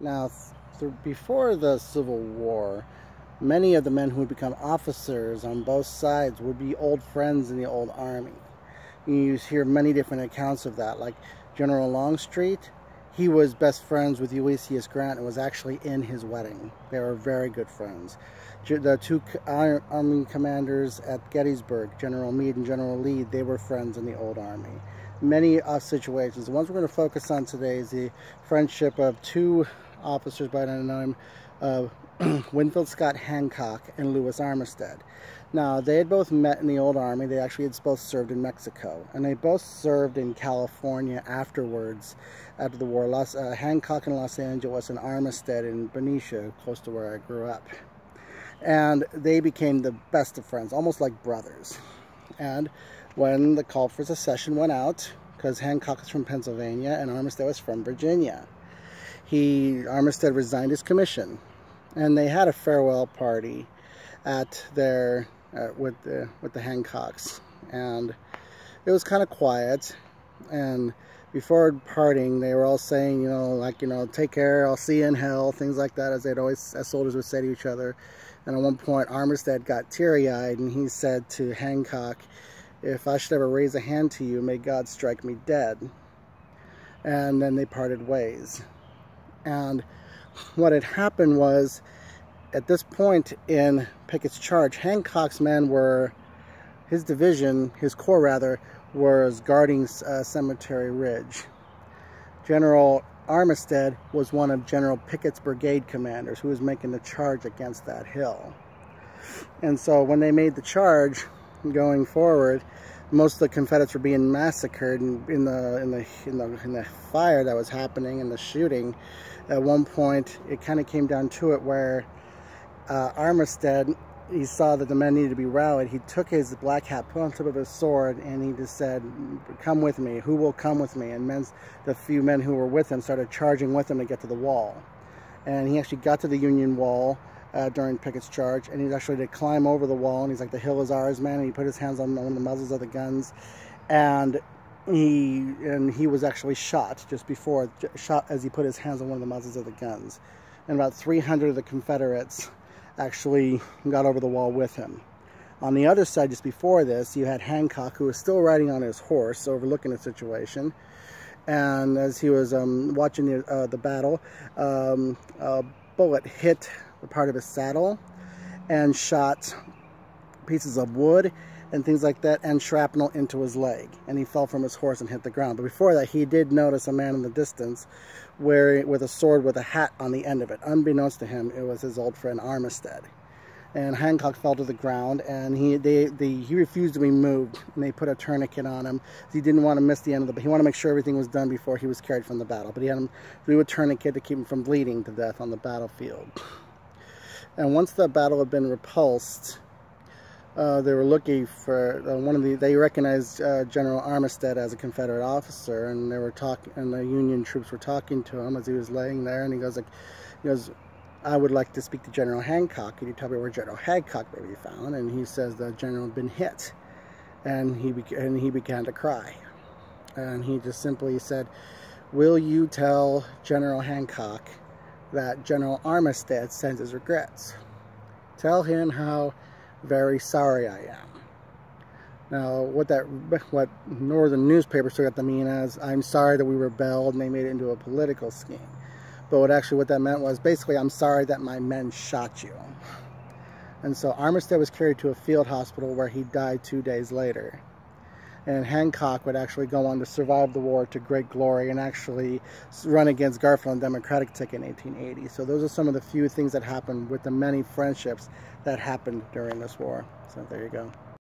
Now, before the Civil War, many of the men who would become officers on both sides would be old friends in the old army. You hear many different accounts of that, like General Longstreet. He was best friends with Ulysses Grant and was actually in his wedding. They were very good friends. The two army commanders at Gettysburg, General Meade and General Lee, they were friends in the old army. Many situations. The ones we're going to focus on today is the friendship of two officers by the name of Winfield Scott Hancock and Lewis Armistead. Now, they had both met in the old army. They actually had both served in Mexico, and they both served in California afterwards, after the war. Hancock in Los Angeles and Armistead in Benicia, close to where I grew up. And they became the best of friends, almost like brothers. And when the call for secession went out, because Hancock was from Pennsylvania and Armistead was from Virginia, Armistead resigned his commission, and they had a farewell party at with the Hancocks, and it was kind of quiet. And before parting, they were all saying, take care, I'll see you in hell, things like that, as soldiers would say to each other. And at one point, Armistead got teary-eyed, and he said to Hancock, "If I should ever raise a hand to you, may God strike me dead." And then they parted ways. And what had happened was, at this point in Picketts Charge, Hancock's men his corps rather, was guarding Cemetery Ridge. General Armistead was one of General Picketts' brigade commanders who was making the charge against that hill. And so when they made the charge going forward, most of the Confederates were being massacred in the fire that was happening and the shooting. At one point, it kind of came down to it where Armistead, he saw that the men needed to be rallied. He took his black hat, put on top of his sword, and he just said, "Come with me. Who will come with me?" And the few men who were with him started charging with him to get to the wall. And he actually got to the Union wall during Picketts' Charge, and he actually did climb over the wall, and he's like, "The hill is ours, man." And he put his hands on one of the muzzles of the guns, and he was actually shot as he put his hands on one of the muzzles of the guns. And about 300 of the Confederates actually got over the wall with him. On the other side, just before this, you had Hancock, who was still riding on his horse, overlooking the situation. And as he was watching the battle, a bullet hit the part of his saddle and shot pieces of wood and things like that, and shrapnel into his leg, and he fell from his horse and hit the ground. But before that, he did notice a man in the distance with a sword with a hat on the end of it. Unbeknownst to him, it was his old friend Armistead. And Hancock fell to the ground, and he refused to be moved, and they put a tourniquet on him. He didn't want to miss the end of he wanted to make sure everything was done before he was carried from the battle. But he had him do a tourniquet to keep him from bleeding to death on the battlefield. And once the battle had been repulsed, they were looking for they recognized General Armistead as a Confederate officer, and they were talking, and the Union troops were talking to him as he was laying there, and he goes, "I would like to speak to General Hancock. Can you tell me where General Hancock may be found?" And he says the general had been hit, and he began to cry, and he just simply said, "Will you tell General Hancock that General Armistead sends his regrets? Tell him how very sorry I am." Now, what northern newspapers took it to mean as, "I'm sorry that we rebelled," and they made it into a political scheme. But what that meant was, basically, "I'm sorry that my men shot you." And so Armistead was carried to a field hospital where he died 2 days later. And Hancock would actually go on to survive the war to great glory and actually run against Garfield on the Democratic ticket in 1880. So those are some of the few things that happened with the many friendships that happened during this war. So there you go.